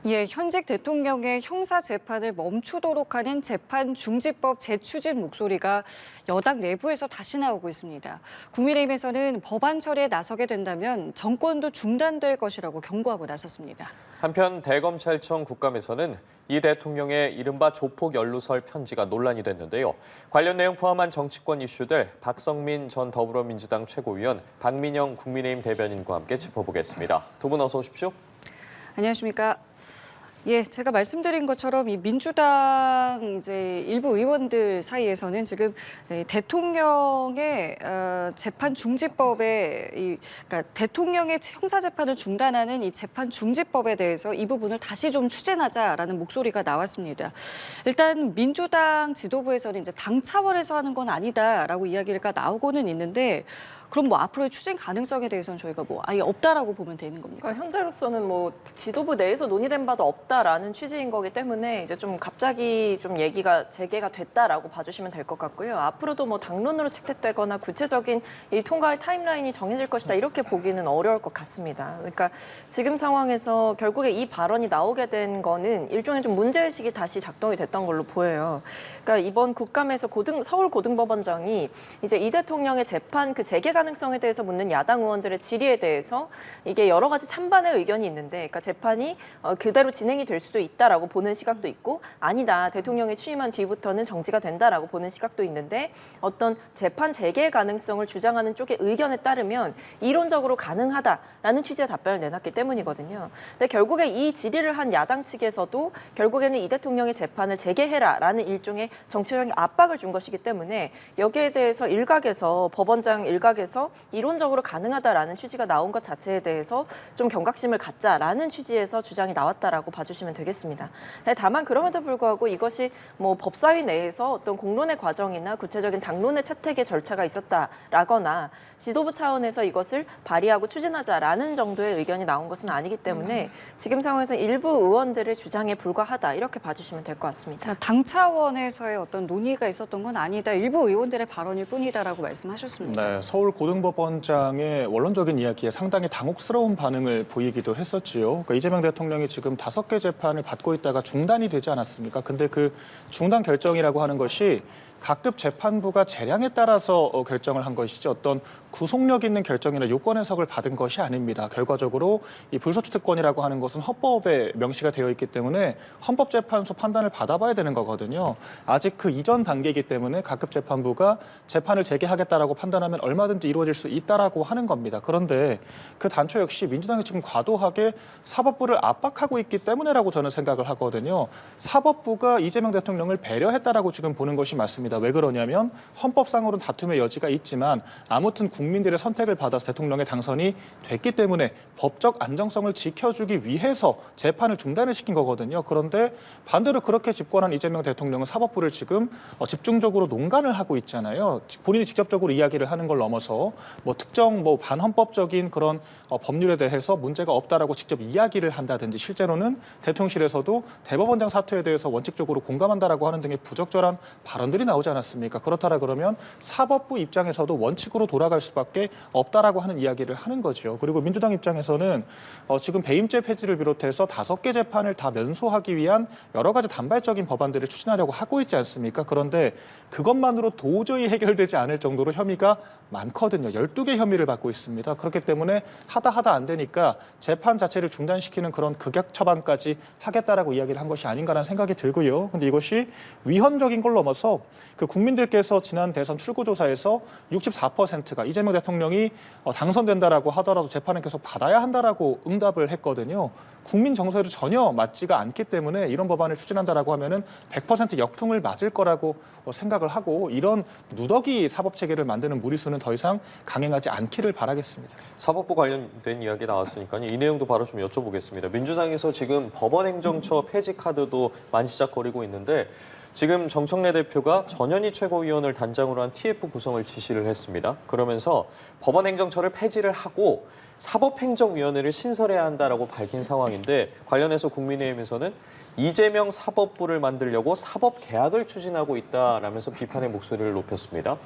예, 현직 대통령의 형사 재판을 멈추도록 하는 재판중지법 재추진 목소리가 여당 내부에서 다시 나오고 있습니다. 국민의힘에서는 법안 처리에 나서게 된다면 정권도 중단될 것이라고 경고하고 나섰습니다. 한편 대검찰청 국감에서는 이 대통령의 이른바 조폭 연루설 편지가 논란이 됐는데요. 관련 내용 포함한 정치권 이슈들 박성민 전 더불어민주당 최고위원, 박민영 국민의힘 대변인과 함께 짚어보겠습니다. 두 분 어서 오십시오. 안녕하십니까. 예, 제가 말씀드린 것처럼 이 민주당 일부 의원들 사이에서는 지금 대통령의 재판 중지법에 그러니까 대통령의 형사 재판을 중단하는 이 재판 중지법에 대해서 이 부분을 다시 좀 추진하자라는 목소리가 나왔습니다. 일단 민주당 지도부에서는 이제 당 차원에서 하는 건 아니다라고 이야기가 나오고는 있는데. 그럼 뭐 앞으로의 추진 가능성에 대해서는 저희가 뭐 아예 없다라고 보면 되는 겁니까? 그러니까 현재로서는 뭐 지도부 내에서 논의된 바도 없다라는 취지인 거기 때문에 이제 좀 갑자기 좀 얘기가 재개가 됐다라고 봐주시면 될 것 같고요. 앞으로도 뭐 당론으로 채택되거나 구체적인 이 통과의 타임라인이 정해질 것이다 이렇게 보기는 어려울 것 같습니다. 그러니까 지금 상황에서 결국에 이 발언이 나오게 된 거는 일종의 좀 문제의식이 다시 작동이 됐던 걸로 보여요. 그러니까 이번 국감에서 서울 고등법원장이 이제 이 대통령의 재판 그 재개 가능성에 대해서 묻는 야당 의원들의 질의에 대해서 이게 여러 가지 찬반의 의견이 있는데, 그러니까 재판이 그대로 진행이 될 수도 있다라고 보는 시각도 있고, 아니다 대통령이 취임한 뒤부터는 정지가 된다라고 보는 시각도 있는데, 어떤 재판 재개 가능성을 주장하는 쪽의 의견에 따르면 이론적으로 가능하다라는 취지의 답변을 내놨기 때문이거든요. 근데 결국에 이 질의를 한 야당 측에서도 결국에는 이 대통령의 재판을 재개해라라는 일종의 정치적인 압박을 준 것이기 때문에 여기에 대해서 일각에서 법원장 일각에서 이론적으로 가능하다라는 취지가 나온 것 자체에 대해서 좀 경각심을 갖자라는 취지에서 주장이 나왔다라고 봐주시면 되겠습니다. 다만 그럼에도 불구하고 이것이 뭐 법사위 내에서 어떤 공론의 과정이나 구체적인 당론의 채택의 절차가 있었다라거나 지도부 차원에서 이것을 발의하고 추진하자라는 정도의 의견이 나온 것은 아니기 때문에 지금 상황에서 일부 의원들의 주장에 불과하다 이렇게 봐주시면 될 것 같습니다. 그러니까 당 차원에서의 어떤 논의가 있었던 건 아니다. 일부 의원들의 발언일 뿐이다라고 말씀하셨습니다. 네, 서울 고등법원장의 원론적인 이야기에 상당히 당혹스러운 반응을 보이기도 했었지요. 그러니까 이재명 대통령이 지금 5개 재판을 받고 있다가 중단이 되지 않았습니까? 근데 그 중단 결정이라고 하는 것이 각급 재판부가 재량에 따라서 결정을 한 것이지 어떤 구속력 있는 결정이나 요건 해석을 받은 것이 아닙니다. 결과적으로 이 불소추특권이라고 하는 것은 헌법에 명시가 되어 있기 때문에 헌법재판소 판단을 받아봐야 되는 거거든요. 아직 그 이전 단계이기 때문에 각급 재판부가 재판을 재개하겠다라고 판단하면 얼마든지 이루어질 수 있다라고 하는 겁니다. 그런데 그 단초 역시 민주당이 지금 과도하게 사법부를 압박하고 있기 때문에라고 저는 생각을 하거든요. 사법부가 이재명 대통령을 배려했다라고 지금 보는 것이 맞습니다. 왜 그러냐면 헌법상으로는 다툼의 여지가 있지만 아무튼 국민들의 선택을 받아서 대통령의 당선이 됐기 때문에 법적 안정성을 지켜주기 위해서 재판을 중단을 시킨 거거든요. 그런데 반대로 그렇게 집권한 이재명 대통령은 사법부를 지금 집중적으로 농간을 하고 있잖아요. 본인이 직접적으로 이야기를 하는 걸 넘어서 뭐 특정 뭐 반헌법적인 그런 법률에 대해서 문제가 없다라고 직접 이야기를 한다든지 실제로는 대통령실에서도 대법원장 사퇴에 대해서 원칙적으로 공감한다라고 하는 등의 부적절한 발언들이 나오지 않았습니까? 그렇다라 그러면 사법부 입장에서도 원칙으로 돌아갈 수밖에 없다라고 하는 이야기를 하는 거죠. 그리고 민주당 입장에서는 지금 배임죄 폐지를 비롯해서 5개 재판을 다 면소하기 위한 여러 가지 단발적인 법안들을 추진하려고 하고 있지 않습니까? 그런데 그것만으로 도저히 해결되지 않을 정도로 혐의가 많거든요. 12개 혐의를 받고 있습니다. 그렇기 때문에 하다 안 되니까 재판 자체를 중단시키는 그런 극약 처방까지 하겠다라고 이야기를 한 것이 아닌가라는 생각이 들고요. 근데 이것이 위헌적인 걸 넘어서 그 국민들께서 지난 대선 출구조사에서 64%가 이재명 대통령이 당선된다라고 하더라도 재판은 계속 받아야 한다라고 응답을 했거든요. 국민 정서에도 전혀 맞지가 않기 때문에 이런 법안을 추진한다라고 하면은 100% 역풍을 맞을 거라고 생각을 하고 이런 누더기 사법 체계를 만드는 무리수는 더 이상 강행하지 않기를 바라겠습니다. 사법부 관련된 이야기 나왔으니까요. 이 내용도 바로 좀 여쭤보겠습니다. 민주당에서 지금 법원행정처 폐지 카드도 만지작거리고 있는데 지금 정청래 대표가 전현희 최고위원을 단장으로 한 TF 구성을 지시를 했습니다. 그러면서 법원행정처를 폐지를 하고 사법행정위원회를 신설해야 한다라고 밝힌 상황인데 관련해서 국민의힘에서는 이재명 사법부를 만들려고 사법개혁을 추진하고 있다라면서 비판의 목소리를 높였습니다.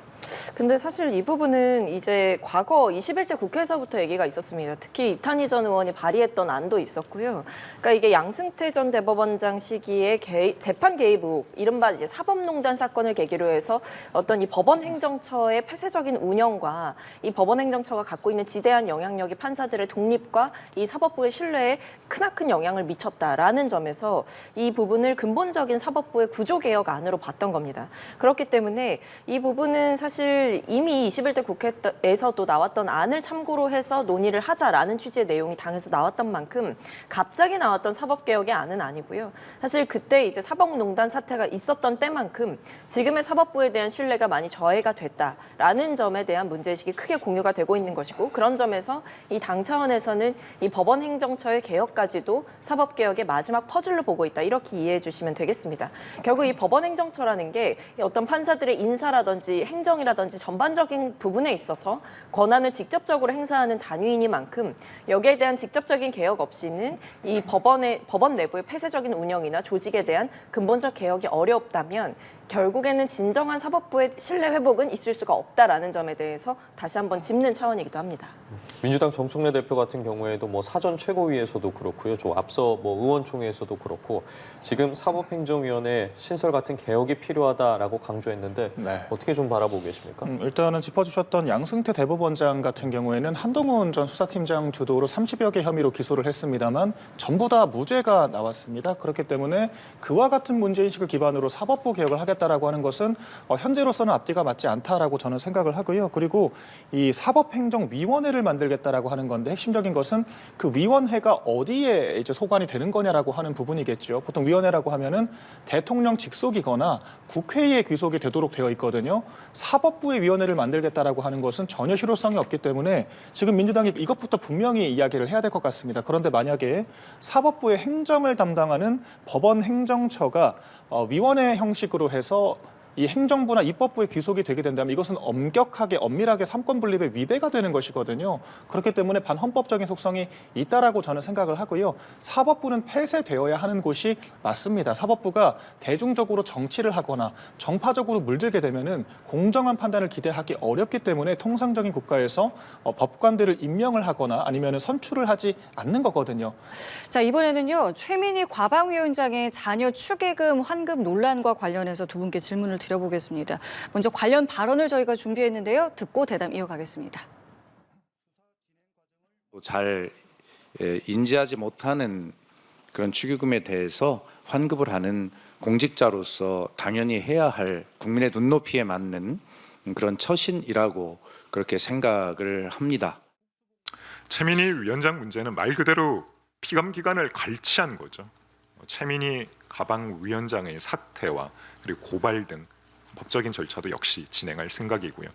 근데 사실 이 부분은 이제 과거 21대 국회에서부터 얘기가 있었습니다. 특히 이탄희 전 의원이 발의했던 안도 있었고요. 그러니까 이게 양승태 전 대법원장 시기에 재판 개입 의혹, 이른바 이제 사법농단 사건을 계기로 해서 어떤 이 법원행정처의 폐쇄적인 운영과 이 법원행정처가 갖고 있는 지대한 영향력이 판사들의 독립과 이 사법부의 신뢰에 크나큰 영향을 미쳤다라는 점에서 이 부분을 근본적인 사법부의 구조개혁 안으로 봤던 겁니다. 그렇기 때문에 이 부분은 사실 이미 21대 국회에서도 나왔던 안을 참고로 해서 논의를 하자라는 취지의 내용이 당에서 나왔던 만큼 갑자기 나왔던 사법개혁의 안은 아니고요. 사실 그때 이제 사법농단 사태가 있었던 때만큼 지금의 사법부에 대한 신뢰가 많이 저해가 됐다라는 점에 대한 문제의식이 크게 공유가 되고 있는 것이고, 그런 점에서 이 당 차원에서는 이 법원행정처의 개혁까지도 사법개혁의 마지막 퍼즐로 보고 있다, 이렇게 이해해 주시면 되겠습니다. 결국 이 법원행정처라는 게 어떤 판사들의 인사라든지 행정이라든지 전반적인 부분에 있어서 권한을 직접적으로 행사하는 단위이니만큼 여기에 대한 직접적인 개혁 없이는 이 법원 내부의 폐쇄적인 운영이나 조직에 대한 근본적 개혁이 어렵다면 결국에는 진정한 사법부의 신뢰 회복은 있을 수가 없다라는 점에 대해서 다시 한번 짚는 차원이기도 합니다. 민주당 정청래 대표 같은 경우에도 뭐 사전 최고위에서도 그렇고요. 좀 앞서 뭐 의원총회에서도 그렇고 지금 사법행정위원회 신설 같은 개혁이 필요하다라고 강조했는데 네. 어떻게 좀 바라보고 계십니까? 일단은 짚어주셨던 양승태 대법원장 같은 경우에는 한동훈 전 수사팀장 주도로 30여 개 혐의로 기소를 했습니다만 전부 다 무죄가 나왔습니다. 그렇기 때문에 그와 같은 문제인식을 기반으로 사법부 개혁을 하겠다라고 하는 것은 현재로서는 앞뒤가 맞지 않다라고 저는 생각을 하고요. 그리고 이 사법행정위원회를 만들겠다라고 하는 건데 핵심적인 것은 그 위원회가 어디에 이제 소관이 되는 거냐라고 하는 부분이겠죠. 보통 위원회라고 하면은 대통령 직속이거나 국회에 귀속이 되도록 되어 있거든요. 사법부의 위원회를 만들겠다라고 하는 것은 전혀 실효성이 없기 때문에 지금 민주당이 이것부터 분명히 이야기를 해야 될 것 같습니다. 그런데 만약에 사법부의 행정을 담당하는 법원 행정처가 위원회 형식으로 해서 이 행정부나 입법부에 귀속이 되게 된다면 이것은 엄격하게 엄밀하게 삼권 분립의 위배가 되는 것이거든요. 그렇기 때문에 반헌법적인 속성이 있다라고 저는 생각을 하고요. 사법부는 폐쇄되어야 하는 곳이 맞습니다. 사법부가 대중적으로 정치를 하거나 정파적으로 물들게 되면은 공정한 판단을 기대하기 어렵기 때문에 통상적인 국가에서 법관들을 임명을 하거나 아니면 선출을 하지 않는 거거든요. 자, 이번에는요. 최민희 과방위원장의 자녀 축의금 환급 논란과 관련해서 두 분께 질문을 드려보겠습니다. 먼저 관련 발언을 저희가 준비했는데요. 듣고 대담 이어가겠습니다. 잘 인지하지 못하는 그런 축의금에 대해서 환급을 하는 공직자로서 당연히 해야 할 국민의 눈높이에 맞는 그런 처신이라고 그렇게 생각을 합니다. 최민희 위원장 문제는 말 그대로 피감 기관을 갈취한 거죠. 최민희 가방위원장의 사퇴와 그리고 고발 등 법적인 절차도 역시 진행할 생각이고요.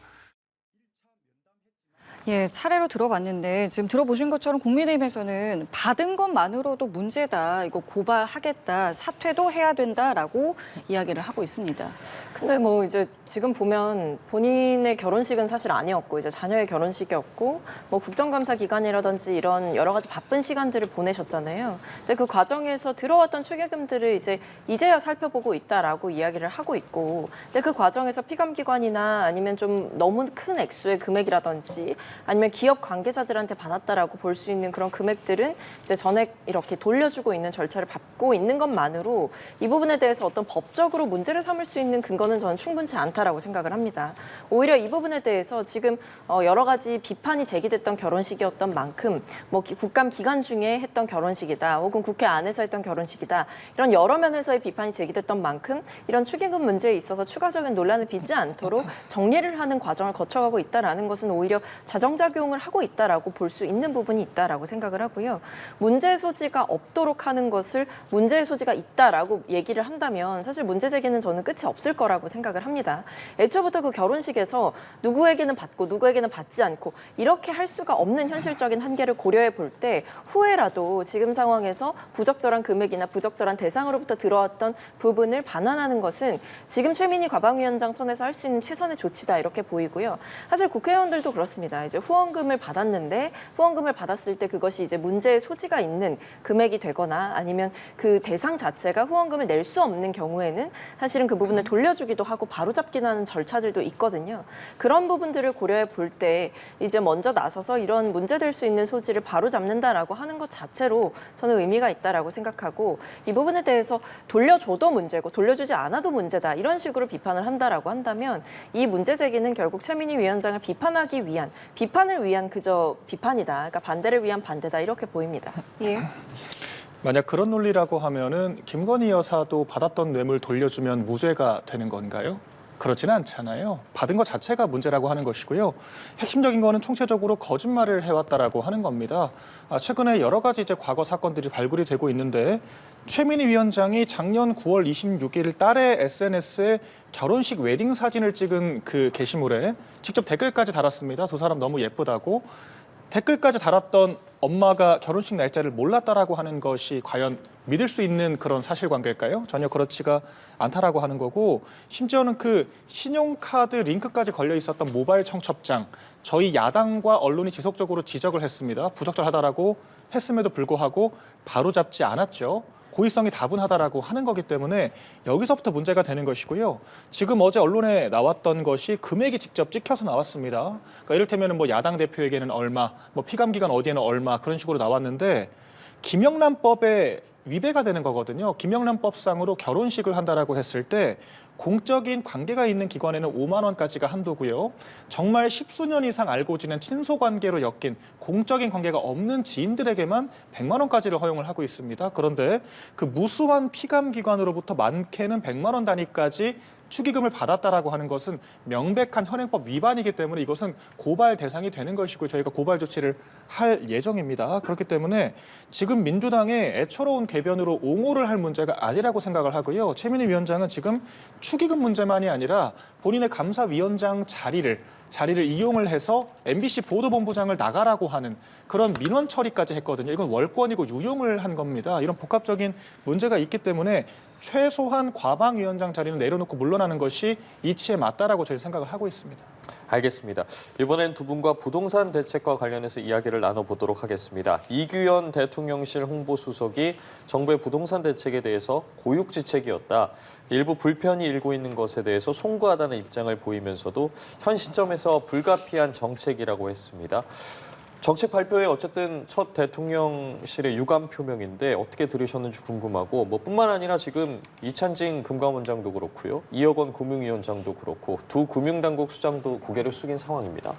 예, 차례로 들어봤는데 지금 들어보신 것처럼 국민의힘에서는 받은 것만으로도 문제다, 이거 고발하겠다, 사퇴도 해야 된다라고 이야기를 하고 있습니다. 근데 뭐 이제 지금 보면 본인의 결혼식은 사실 아니었고 이제 자녀의 결혼식이었고 뭐 국정감사 기간이라든지 이런 여러 가지 바쁜 시간들을 보내셨잖아요. 근데 그 과정에서 들어왔던 축의금들을 이제야 살펴보고 있다라고 이야기를 하고 있고, 근데 그 과정에서 피감기관이나 아니면 좀 너무 큰 액수의 금액이라든지 아니면 기업 관계자들한테 받았다라고 볼 수 있는 그런 금액들은 이제 전액 이렇게 돌려주고 있는 절차를 밟고 있는 것만으로 이 부분에 대해서 어떤 법적으로 문제를 삼을 수 있는 근거는 저는 충분치 않다라고 생각을 합니다. 오히려 이 부분에 대해서 지금 여러 가지 비판이 제기됐던 결혼식이었던 만큼 뭐 국감 기간 중에 했던 결혼식이다, 혹은 국회 안에서 했던 결혼식이다, 이런 여러 면에서의 비판이 제기됐던 만큼 이런 축의금 문제에 있어서 추가적인 논란을 빚지 않도록 정리를 하는 과정을 거쳐가고 있다라는 것은 오히려 자정작용을 하고 있다라고 볼 수 있는 부분이 있다라고 생각을 하고요. 문제의 소지가 없도록 하는 것을 문제의 소지가 있다라고 얘기를 한다면 사실 문제 제기는 저는 끝이 없을 거라고 생각을 합니다. 애초부터 그 결혼식에서 누구에게는 받고 누구에게는 받지 않고 이렇게 할 수가 없는 현실적인 한계를 고려해 볼 때 후회라도 지금 상황에서 부적절한 금액이나 부적절한 대상으로부터 들어왔던 부분을 반환하는 것은 지금 최민희 과방위원장 선에서 할 수 있는 최선의 조치다, 이렇게 보이고요. 사실 국회의원들도 그렇습니다. 이제 이제 후원금을 받았는데 후원금을 받았을 때 그것이 이제 문제의 소지가 있는 금액이 되거나 아니면 그 대상 자체가 후원금을 낼 수 없는 경우에는 사실은 그 부분을 돌려주기도 하고 바로잡기는 하는 절차들도 있거든요. 그런 부분들을 고려해 볼 때 이제 먼저 나서서 이런 문제될 수 있는 소지를 바로잡는다라고 하는 것 자체로 저는 의미가 있다라고 생각하고 이 부분에 대해서 돌려줘도 문제고 돌려주지 않아도 문제다 이런 식으로 비판을 한다라고 한다면 이 문제 제기는 결국 최민희 위원장을 비판을 위한 그저 비판이다. 그러니까 반대를 위한 반대다 이렇게 보입니다. 예. 만약 그런 논리라고 하면은 김건희 여사도 받았던 뇌물 돌려주면 무죄가 되는 건가요? 그렇지는 않잖아요. 받은 것 자체가 문제라고 하는 것이고요. 핵심적인 거는 총체적으로 거짓말을 해왔다라고 하는 겁니다. 최근에 여러 가지 이제 과거 사건들이 발굴이 되고 있는데 최민희 위원장이 작년 9월 26일 딸의 SNS에 결혼식 웨딩 사진을 찍은 그 게시물에 직접 댓글까지 달았습니다. 두 사람 너무 예쁘다고. 댓글까지 달았던 엄마가 결혼식 날짜를 몰랐다라고 하는 것이 과연 믿을 수 있는 그런 사실관계일까요? 전혀 그렇지가 않다라고 하는 거고 심지어는 그 신용카드 링크까지 걸려 있었던 모바일 청첩장 저희 야당과 언론이 지속적으로 지적을 했습니다. 부적절하다라고 했음에도 불구하고 바로잡지 않았죠. 고의성이 다분하다라고 하는 거기 때문에 여기서부터 문제가 되는 것이고요. 지금 어제 언론에 나왔던 것이 금액이 직접 찍혀서 나왔습니다. 그러니까 이를테면 뭐 야당 대표에게는 얼마, 뭐 피감 기간 어디에는 얼마 그런 식으로 나왔는데 김영란법에 위배가 되는 거거든요. 김영란법상으로 결혼식을 한다라고 했을 때 공적인 관계가 있는 기관에는 5만 원까지가 한도고요. 정말 십수년 이상 알고 지낸 친소 관계로 엮인 공적인 관계가 없는 지인들에게만 100만 원까지를 허용을 하고 있습니다. 그런데 그 무수한 피감 기관으로부터 많게는 100만 원 단위까지 축의금을 받았다라고 하는 것은 명백한 현행법 위반이기 때문에 이것은 고발 대상이 되는 것이고 저희가 고발 조치를 할 예정입니다. 그렇기 때문에 지금 민주당의 애처로운 궤변으로 옹호를 할 문제가 아니라고 생각을 하고요. 최민희 위원장은 지금 축의금 문제만이 아니라 본인의 감사위원장 자리를 이용을 해서 MBC 보도본부장을 나가라고 하는 그런 민원 처리까지 했거든요. 이건 월권이고 유용을 한 겁니다. 이런 복합적인 문제가 있기 때문에 최소한 과방위원장 자리는 내려놓고 물러나는 것이 이치에 맞다라고 저희 생각을 하고 있습니다. 알겠습니다. 이번엔 두 분과 부동산 대책과 관련해서 이야기를 나눠보도록 하겠습니다. 이규현 대통령실 홍보수석이 정부의 부동산 대책에 대해서 고육지책이었다. 일부 불편이 일고 있는 것에 대해서 송구하다는 입장을 보이면서도 현 시점에서 불가피한 정책이라고 했습니다. 정책 발표에 어쨌든 첫 대통령실의 유감 표명인데 어떻게 들으셨는지 궁금하고 뿐만 아니라 지금 이찬진 금감원장도 그렇고요. 이혁원 금융위원장도 그렇고 두 금융당국 수장도 고개를 숙인 상황입니다.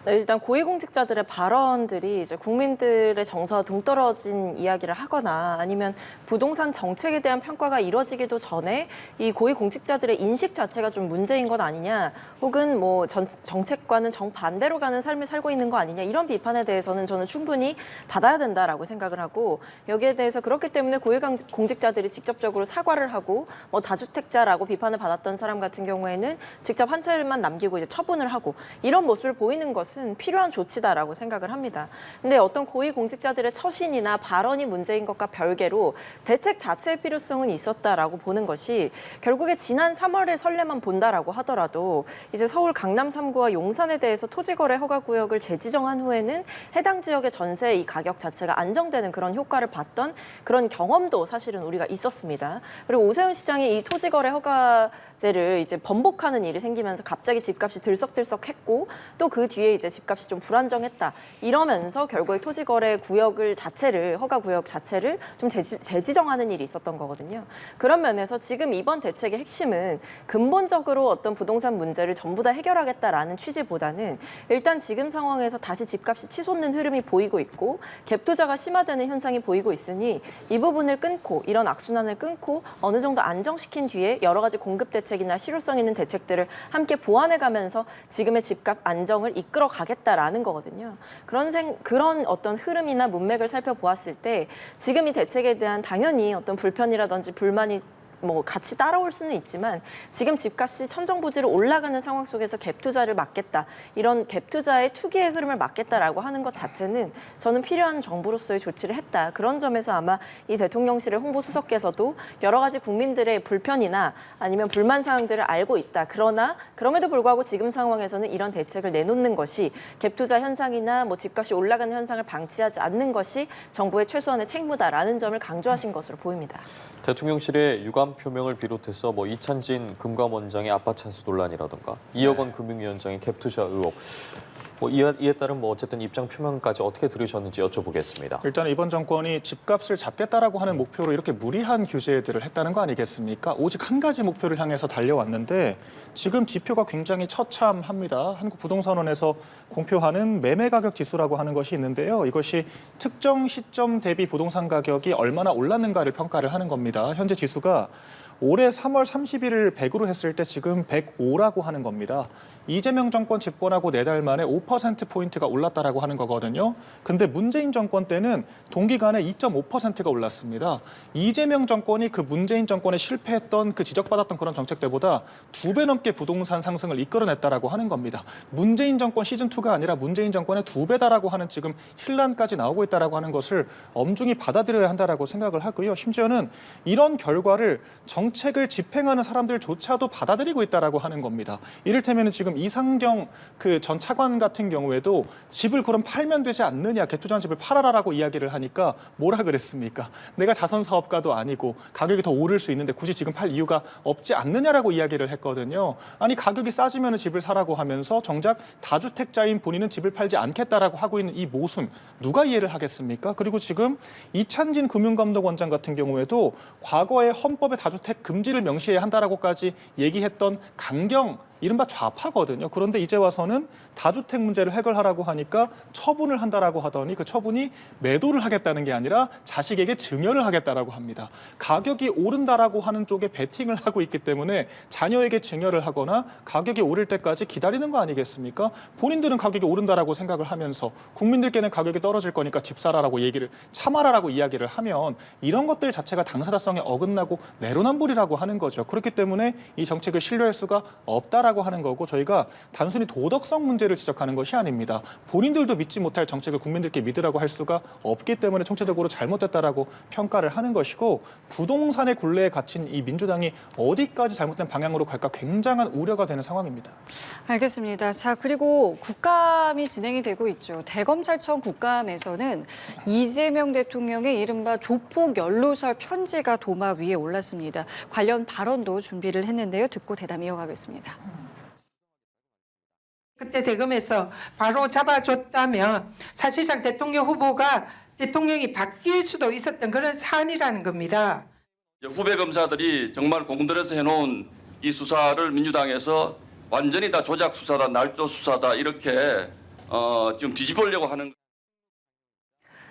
네, 일단 고위공직자들의 발언들이 이제 국민들의 정서와 동떨어진 이야기를 하거나 아니면 부동산 정책에 대한 평가가 이뤄지기도 전에 이 고위공직자들의 인식 자체가 좀 문제인 것 아니냐, 혹은 뭐 정책과는 정반대로 가는 삶을 살고 있는 거 아니냐, 이런 비판에 대해서는 저는 충분히 받아야 된다라고 생각을 하고, 여기에 대해서 그렇기 때문에 고위공직자들이 직접적으로 사과를 하고 뭐 다주택자라고 비판을 받았던 사람 같은 경우에는 직접 한 차례만 남기고 이제 처분을 하고 이런 모습을 보이는 것은 필요한 조치다라고 생각을 합니다. 근데 어떤 고위공직자들의 처신이나 발언이 문제인 것과 별개로 대책 자체의 필요성은 있었다라고 보는 것이, 결국에 지난 3월의 선례만 본다라고 하더라도 이제 서울 강남 3구와 용산에 대해서 토지거래 허가구역을 재지정한 후에는 해당 지역의 전세 이 가격 자체가 안정되는 그런 효과를 봤던 그런 경험도 사실은 우리가 있었습니다. 그리고 오세훈 시장이 이 토지거래 허가제를 이제 번복하는 일이 생기면서 갑자기 집값이 들썩들썩했고 또 그 뒤에 이제 집값이 좀 불안정했다. 이러면서 결국에 토지거래 구역을 자체를, 허가 구역 자체를 좀 재지정하는 일이 있었던 거거든요. 그런 면에서 지금 이번 대책의 핵심은 근본적으로 어떤 부동산 문제를 전부 다 해결하겠다라는 취지보다는 일단 지금 상황에서 다시 집값이 치솟는 흐름이 보이고 있고 갭 투자가 심화되는 현상이 보이고 있으니 이 부분을 끊고, 이런 악순환을 끊고 어느 정도 안정시킨 뒤에 여러 가지 공급 대책이나 실효성 있는 대책들을 함께 보완해가면서 지금의 집값 안정을 이끌어 가겠다라는 거거든요. 그런 어떤 흐름이나 문맥을 살펴보았을 때 지금 이 대책에 대한 당연히 어떤 불편이라든지 불만이 뭐 같이 따라올 수는 있지만 지금 집값이 천정부지로 올라가는 상황 속에서 갭 투자를 막겠다. 이런 갭 투자의 투기의 흐름을 막겠다라고 하는 것 자체는 저는 필요한 정부로서의 조치를 했다. 그런 점에서 아마 이 대통령실의 홍보수석께서도 여러 가지 국민들의 불편이나 아니면 불만 사항들을 알고 있다. 그러나 그럼에도 불구하고 지금 상황에서는 이런 대책을 내놓는 것이 갭 투자 현상이나 뭐 집값이 올라가는 현상을 방치하지 않는 것이 정부의 최소한의 책무다라는 점을 강조하신 것으로 보입니다. 대통령실의 유감 표명을 비롯해서 뭐 이찬진 금감원장의 아빠 찬스 논란이라든가 이혁원 금융위원장의 갭 투자 의혹, 뭐 이에 따른 뭐 어쨌든 입장 표명까지 어떻게 들으셨는지 여쭤보겠습니다. 일단 이번 정권이 집값을 잡겠다라고 하는 목표로 이렇게 무리한 규제들을 했다는 거 아니겠습니까? 오직 한 가지 목표를 향해서 달려왔는데 지금 지표가 굉장히 처참합니다. 한국부동산원에서 공표하는 매매 가격 지수라고 하는 것이 있는데요. 이것이 특정 시점 대비 부동산 가격이 얼마나 올랐는가를 평가를 하는 겁니다. 현재 지수가 올해 3월 30일을 100으로 했을 때 지금 105라고 하는 겁니다. 이재명 정권 집권하고 4달 만에 5%포인트가 올랐다라고 하는 거거든요. 근데 문재인 정권 때는 동기간에 2.5%가 올랐습니다. 이재명 정권이 그 문재인 정권에 실패했던 그 지적받았던 그런 정책 때보다 2배 넘게 부동산 상승을 이끌어냈다라고 하는 겁니다. 문재인 정권 시즌2가 아니라 문재인 정권의 2배다라고 하는 지금 힐난까지 나오고 있다라고 하는 것을 엄중히 받아들여야 한다라고 생각을 하고요. 심지어는 이런 결과를 정책을 집행하는 사람들조차도 받아들이고 있다라고 하는 겁니다. 이를테면 지금 이상경 그 전 차관 같은 경우에도 집을 그럼 팔면 되지 않느냐, 갭투자한 집을 팔아라라고 이야기를 하니까 뭐라 그랬습니까? 내가 자선 사업가도 아니고 가격이 더 오를 수 있는데 굳이 지금 팔 이유가 없지 않느냐라고 이야기를 했거든요. 아니 가격이 싸지면 집을 사라고 하면서 정작 다주택자인 본인은 집을 팔지 않겠다라고 하고 있는 이 모순 누가 이해를 하겠습니까? 그리고 지금 이찬진 금융감독원장 같은 경우에도 과거에 헌법에 다주택 금지를 명시해야 한다라고까지 얘기했던 강경 이른바 좌파거든요. 그런데 이제 와서는 다주택 문제를 해결하라고 하니까 처분을 한다라고 하더니 그 처분이 매도를 하겠다는 게 아니라 자식에게 증여를 하겠다라고 합니다. 가격이 오른다라고 하는 쪽에 베팅을 하고 있기 때문에 자녀에게 증여를 하거나 가격이 오를 때까지 기다리는 거 아니겠습니까? 본인들은 가격이 오른다라고 생각을 하면서 국민들께는 가격이 떨어질 거니까 집 사라라고 얘기를 참아라라고 이야기를 하면 이런 것들 자체가 당사자성에 어긋나고 내로남불이라고 하는 거죠. 그렇기 때문에 이 정책을 신뢰할 수가 없다라고 하는 거고 저희가 단순히 도덕성 문제를 지적하는 것이 아닙니다. 본인들도 믿지 못할 정책을 국민들께 믿으라고 할 수가 없기 때문에 총체적으로 잘못됐다라고 평가를 하는 것이고 부동산의 굴레에 갇힌 이 민주당이 어디까지 잘못된 방향으로 갈까 굉장한 우려가 되는 상황입니다. 알겠습니다. 자, 그리고 국감이 진행이 되고 있죠. 대검찰청 국감에서는 이재명 대통령의 이른바 조폭 연루설 편지가 도마 위에 올랐습니다. 관련 발언도 준비를 했는데요. 듣고 대담 이어가겠습니다. 그때 대검에서 바로 잡아줬다면 사실상 대통령 후보가 대통령이 바뀔 수도 있었던 그런 사안이라는 겁니다. 후배 검사들이 정말 공들여서 해놓은 이 수사를 민주당에서 완전히 다 조작 수사다, 날조 수사다 이렇게 지금 뒤집으려고 하는.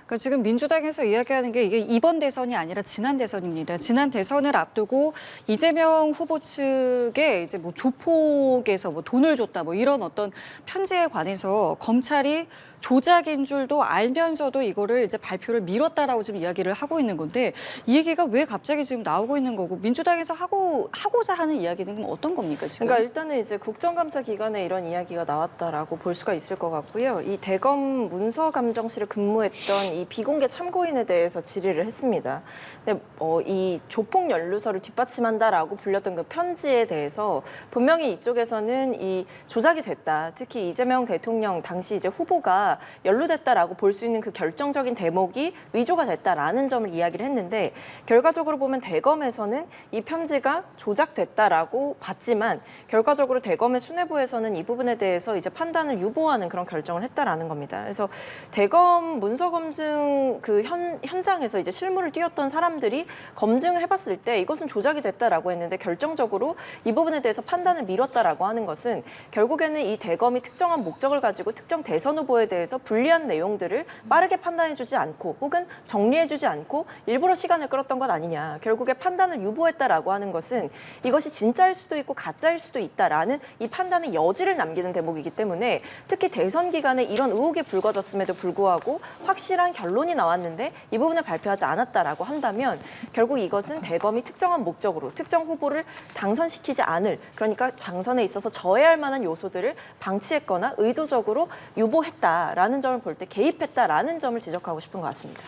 그러니까 지금 민주당에서 이야기하는 게 이게 이번 대선이 아니라 지난 대선입니다. 지난 대선을 앞두고 이재명 후보 측에 이제 뭐 조폭에서 뭐 돈을 줬다 뭐 이런 어떤 편지에 관해서 검찰이 조작인 줄도 알면서도 이거를 이제 발표를 미뤘다라고 지금 이야기를 하고 있는 건데 이 얘기가 왜 갑자기 지금 나오고 있는 거고 민주당에서 하고자 하는 이야기는 그럼 어떤 겁니까 지금? 그러니까 일단은 이제 국정감사 기간에 이런 이야기가 나왔다라고 볼 수가 있을 것 같고요. 이 대검 문서감정실에 근무했던 이 비공개 참고인에 대해서 질의를 했습니다. 근데 이 조폭 연루설을 뒷받침한다라고 불렸던 그 편지에 대해서 분명히 이쪽에서는 이 조작이 됐다. 특히 이재명 대통령 당시 이제 후보가 연루됐다라고 볼 수 있는 그 결정적인 대목이 위조가 됐다라는 점을 이야기를 했는데 결과적으로 보면 대검에서는 이 편지가 조작됐다라고 봤지만 결과적으로 대검의 수뇌부에서는 이 부분에 대해서 이제 판단을 유보하는 그런 결정을 했다라는 겁니다. 그래서 대검 문서 검증 그 현장에서 이제 실무를 뛰었던 사람들이 검증을 해봤을 때 이것은 조작이 됐다라고 했는데 결정적으로 이 부분에 대해서 판단을 미뤘다라고 하는 것은 결국에는 이 대검이 특정한 목적을 가지고 특정 대선 후보에 대해 대해서 불리한 내용들을 빠르게 판단해주지 않고 혹은 정리해주지 않고 일부러 시간을 끌었던 것 아니냐. 결국에 판단을 유보했다라고 하는 것은 이것이 진짜일 수도 있고 가짜일 수도 있다라는 이 판단의 여지를 남기는 대목이기 때문에 특히 대선 기간에 이런 의혹이 불거졌음에도 불구하고 확실한 결론이 나왔는데 이 부분을 발표하지 않았다라고 한다면 결국 이것은 대검이 특정한 목적으로 특정 후보를 당선시키지 않을, 그러니까 당선에 있어서 저해할 만한 요소들을 방치했거나 의도적으로 유보했다라는 점을 볼 때 개입했다라는 점을 지적하고 싶은 것 같습니다.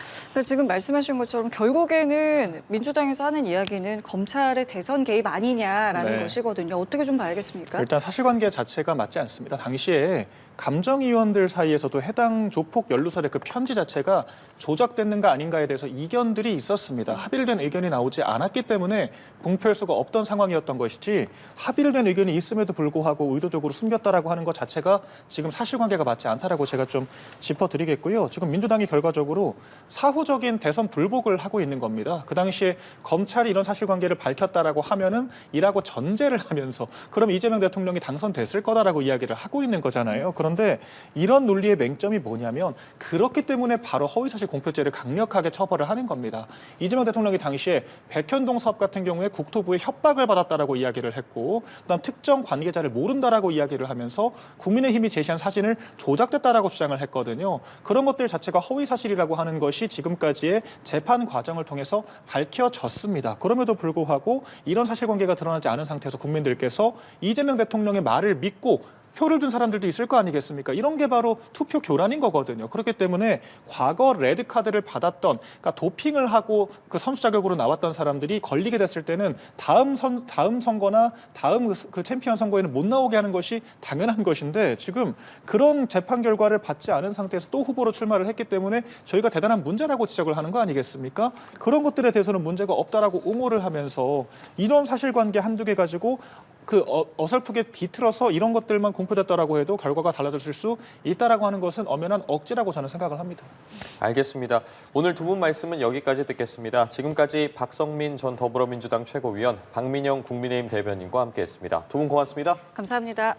지금 말씀하신 것처럼 결국에는 민주당에서 하는 이야기는 검찰의 대선 개입 아니냐라는 네. 것이거든요. 어떻게 좀 봐야겠습니까? 일단 사실관계 자체가 맞지 않습니다. 당시에 감정위원들 사이에서도 해당 조폭 연루설의 그 편지 자체가 조작됐는가 아닌가에 대해서 이견들이 있었습니다. 합일된 의견이 나오지 않았기 때문에 공표할 수가 없던 상황이었던 것이지 합일된 의견이 있음에도 불구하고 의도적으로 숨겼다라고 하는 것 자체가 지금 사실관계가 맞지 않다라고 제가 좀 짚어드리겠고요. 지금 민주당이 결과적으로 사후적인 대선 불복을 하고 있는 겁니다. 그 당시에 검찰이 이런 사실관계를 밝혔다라고 하면은 이라고 전제를 하면서 그럼 이재명 대통령이 당선됐을 거다라고 이야기를 하고 있는 거잖아요. 그런데 이런 논리의 맹점이 뭐냐면 그렇기 때문에 바로 허위사실 공표죄를 강력하게 처벌을 하는 겁니다. 이재명 대통령이 당시에 백현동 사업 같은 경우에 국토부의 협박을 받았다라고 이야기를 했고 그다음 특정 관계자를 모른다라고 이야기를 하면서 국민의힘이 제시한 사진을 조작됐다라고 주장을 했거든요. 그런 것들 자체가 허위사실이라고 하는 것이 지금까지의 재판 과정을 통해서 밝혀졌습니다. 그럼에도 불구하고 이런 사실관계가 드러나지 않은 상태에서 국민들께서 이재명 대통령의 말을 믿고 표를 준 사람들도 있을 거 아니겠습니까? 이런 게 바로 투표 교란인 거거든요. 그렇기 때문에 과거 레드카드를 받았던, 그러니까 도핑을 하고 그 선수 자격으로 나왔던 사람들이 걸리게 됐을 때는 다음 선거나 다음 그 챔피언 선거에는 못 나오게 하는 것이 당연한 것인데 지금 그런 재판 결과를 받지 않은 상태에서 또 후보로 출마를 했기 때문에 저희가 대단한 문제라고 지적을 하는 거 아니겠습니까? 그런 것들에 대해서는 문제가 없다라고 옹호를 하면서 이런 사실관계 한두 개 가지고 그 어설프게 비틀어서 이런 것들만 공표됐다라고 해도 결과가 달라졌을 수 있다라고 하는 것은 엄연한 억지라고 저는 생각을 합니다. 알겠습니다. 오늘 두 분 말씀은 여기까지 듣겠습니다. 지금까지 박성민 전 더불어민주당 최고위원, 박민영 국민의힘 대변인과 함께했습니다. 두 분 고맙습니다. 감사합니다.